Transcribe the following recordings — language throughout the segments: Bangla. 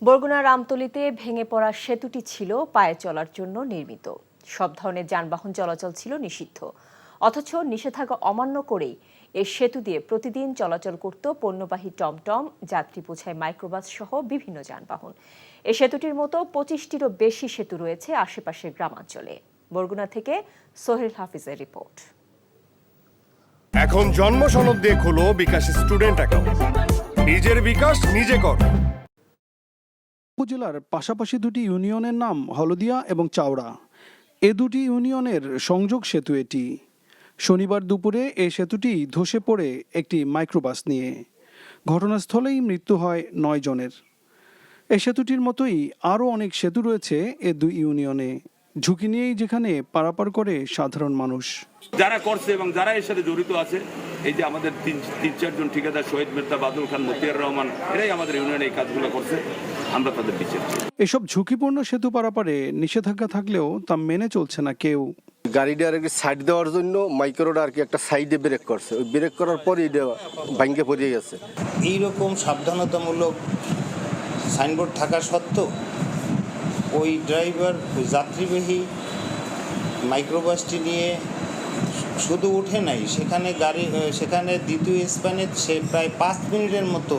বরগুনার রামতলিতে ভেঙে পড়া সেতুটি ছিল পায়ে চলার জন্য নির্মিত। সব ধরনের যানবাহন চলাচল ছিল নিষিদ্ধ। অথচ নিষেধাজ্ঞা অমান্য করেই এই সেতু দিয়ে প্রতিদিন চলাচল করত পণ্যবাহী টমটম, যাত্রী বোঝাই মাইক্রোবাস সহ বিভিন্ন যানবাহন। এই সেতুটির মতো 25টিরও বেশি সেতু রয়েছে আশেপাশের গ্রামাঞ্চলে। বরগুনা থেকে সোহেল হাফিজের রিপোর্ট। এখন জন্ম সনদ দিয়ে খোলো বিকাশ স্টুডেন্ট অ্যাকাউন্ট। নিজের বিকাশ নিজে কর। উপজেলার পাশাপাশি দুটি ইউনিয়নের নাম হলদিয়া এবং চাওড়া। এ দুটি ইউনিয়নের সংযোগ সেতু এটি। শনিবার দুপুরে এই সেতুটি ধসে পড়ে একটি মাইক্রোবাস নিয়ে। ঘটনাস্থলেই মৃত্যু হয় 9 জনের। এই সেতুটির মতোই আরও অনেক সেতু রয়েছে এ দুই ইউনিয়নে। ঝুঁকি নিয়েই যেখানে পারাপার করে সাধারণ মানুষ। যারা করছে এবং যারা এর সাথে জড়িত আছে, এই যে আমাদের তিন চারজন ঠিকাদার, শহীদ মির্জা, বাদুল খান, মতিয়ার রহমান, এরাই আমাদের ইউনিয়নে এই কাজগুলো করছে। আমরা তাদের বিচার চাই। এসব ঝুঁকিপূর্ণ সেতু পারাপারে নিষেধাজ্ঞা থাকলেও তা মেনে চলছে না কেউ। গাড়িটা আর কি সাইড দেওয়ার জন্য মাইক্রোটা আর কি একটা সাইডে ব্রেক করছে। ওই ব্রেক করার পরে এটা ভাঙ্গে পড়ে গেছে। এইরকম সাবধানতামূলক সাইনবোর্ড থাকা সত্ত্বেও ওই ড্রাইভার যাত্রীবাহী মাইক্রোবাসটি নিয়ে শুধু উঠে নাই, সেখানে দ্বিতীয় স্প্যানে সে প্রায় 5 মিনিটের মতো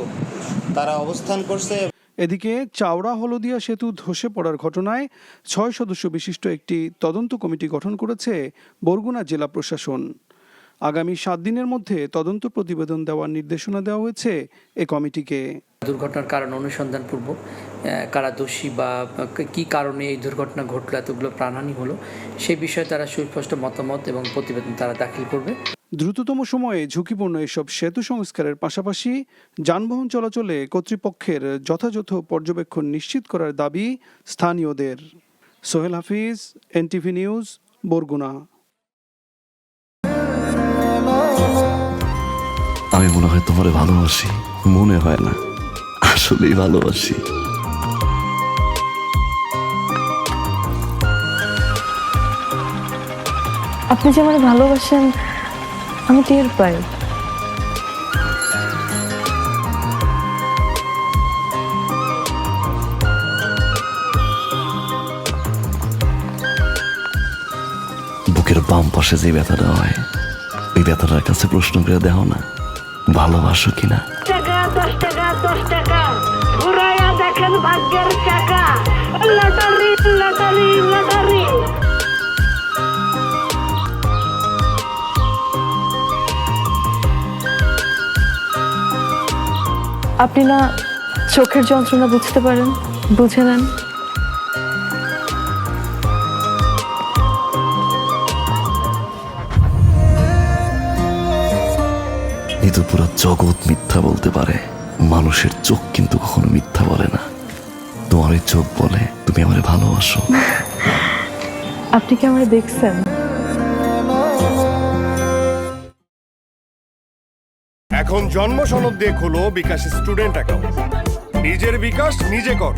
তারা অবস্থান করছে। এদিকে চাওড়া হলদিয়া সেতু ধসে পড়ার ঘটনায় 6 সদস্য বিশিষ্ট একটি তদন্ত কমিটি গঠন করেছে বরগুনা জেলা প্রশাসন। আগামী 7 দিনের মধ্যে তদন্ত প্রতিবেদন দেওয়ার নির্দেশনা দেওয়া হয়েছে এ কমিটিকে। দুর্ঘটনার কারণ অনুসন্ধানপূর্বক কারা দোষী বা কী কারণে এই দুর্ঘটনা ঘটলো, এতগুলো প্রাণহানি হলো, সেই বিষয়ে তারা সুস্পষ্ট মতামত এবং প্রতিবেদন তারা দাখিল করবে। দ্রুততম সময়ে ঝুঁকিপূর্ণ এসব সেতু সংস্কারের পাশাপাশি যানবাহন চলাচলে কর্তৃপক্ষের যথাযথ পর্যবেক্ষণ নিশ্চিত করার দাবি স্থানীয়দের। সোহেল হাফিজ, এনটিভি নিউজ, বরগুনা। আমি মনে হয় তোমারে ভালোবাসি, মনে হয় না, আসলেই ভালোবাসি। আপনি যে আমাকে ভালোবাসেন আমি টের পাই। বুকের বাম পাশে যে ব্যথাটা হয়, ওই ব্যথাটার কাছে প্রশ্ন করে দেখো না, ভালোবাসো কিনা। 10 টাকা 10 টাকা ঘুরাইয়া দেখেন ভাগ্যের চাকা। Lottery lottery lottery. আপনি না চোখের যন্ত্রণা বুঝতে পারেন, বুঝে নেন। কিন্তু পুরো জগৎ মিথ্যা বলতে পারে, মানুষের চোখ কিন্তু কখনো মিথ্যা বলে না। তোমার ওই চোখ বলে তুমি আমারে ভালোবাসো। আপনি কি আমারে দেখছেন? এখন জন্ম সনদ দিয়ে খোলো বিকাশ স্টুডেন্ট অ্যাকাউন্ট। নিজের বিকাশ নিজে কর।